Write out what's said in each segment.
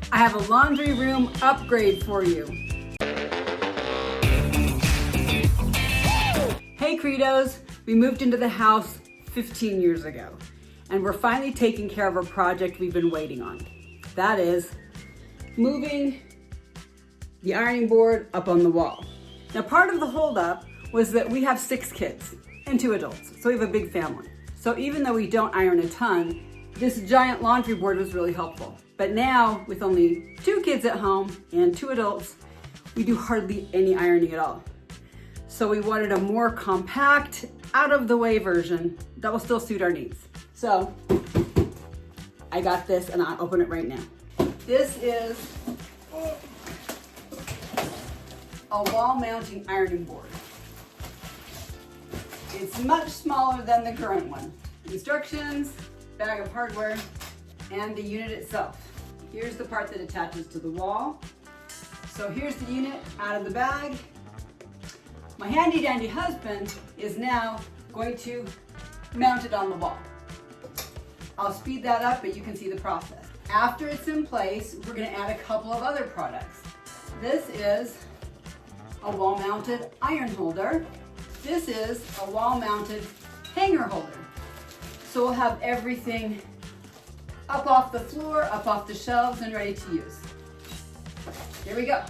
I have a laundry room upgrade for you. Hey Credos, we moved into the house 15 years ago, and we're finally taking care of a project we've been waiting on. That is moving the ironing board up on the wall. Now, part of the holdup was that we have 6 kids and 2 adults, so we have a big family. So even though we don't iron a ton, this giant laundry board was really helpful. But now, with only 2 kids at home and 2 adults, we do hardly any ironing at all. So we wanted a more compact, out-of-the-way version that will still suit our needs. So I got this, and I'll open it right now. This is a wall-mounting ironing board. It's much smaller than the current one. Instructions, bag of hardware, and the unit itself. Here's the part that attaches to the wall. So here's the unit out of the bag. My handy dandy husband is now going to mount it on the wall. I'll speed that up, but you can see the process. After it's in place, we're going to add a couple of other products. This is a wall-mounted iron holder. This is a wall-mounted hanger holder. So we'll have everything up off the floor, up off the shelves, and ready to use. Here we go.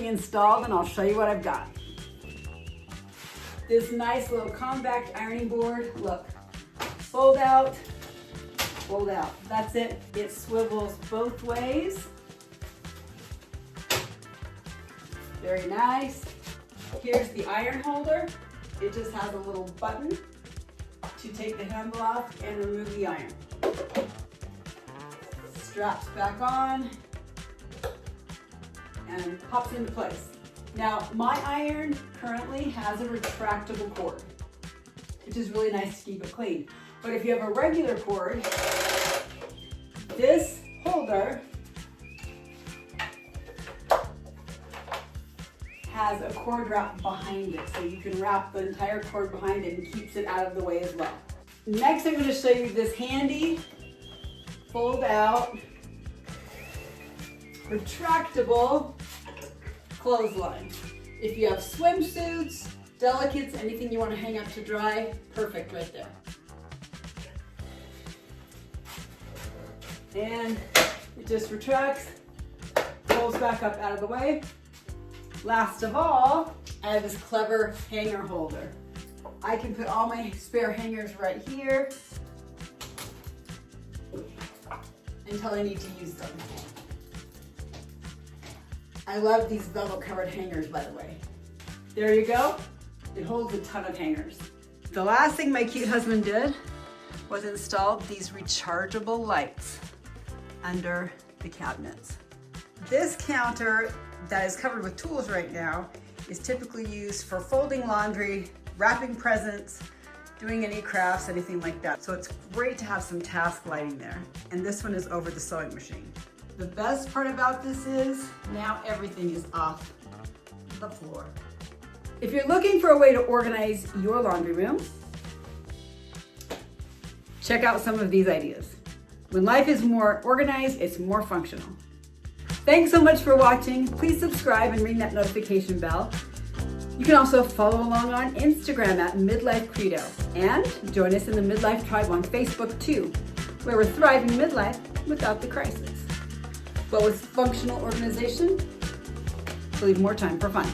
installed and I'll show you what I've got. This nice little compact ironing board, look, fold out, fold out. That's it. It swivels both ways. Very nice. Here's the iron holder. It just has a little button to take the handle off and remove the iron. Straps back on and pops into place. Now, my iron currently has a retractable cord, which is really nice to keep it clean. But if you have a regular cord, this holder has a cord wrap behind it, so you can wrap the entire cord behind it and keeps it out of the way as well. Next, I'm going to show you this handy fold out retractable clothesline. If you have swimsuits, delicates, anything you want to hang up to dry, perfect right there. And it just retracts, rolls back up out of the way. Last of all, I have this clever hanger holder. I can put all my spare hangers right here until I need to use them. I love these velvet covered hangers, by the way. There you go. It holds a ton of hangers. The last thing my cute husband did was install these rechargeable lights under the cabinets. This counter that is covered with tools right now is typically used for folding laundry, wrapping presents, doing any crafts, anything like that. So it's great to have some task lighting there. And this one is over the sewing machine. The best part about this is now everything is off the floor. If you're looking for a way to organize your laundry room, check out some of these ideas. When life is more organized, it's more functional. Thanks so much for watching. Please subscribe and ring that notification bell. You can also follow along on Instagram at Midlife Credo and join us in the Midlife Tribe on Facebook too, where we're thriving midlife without the crisis. But with functional organization, to leave more time for fun.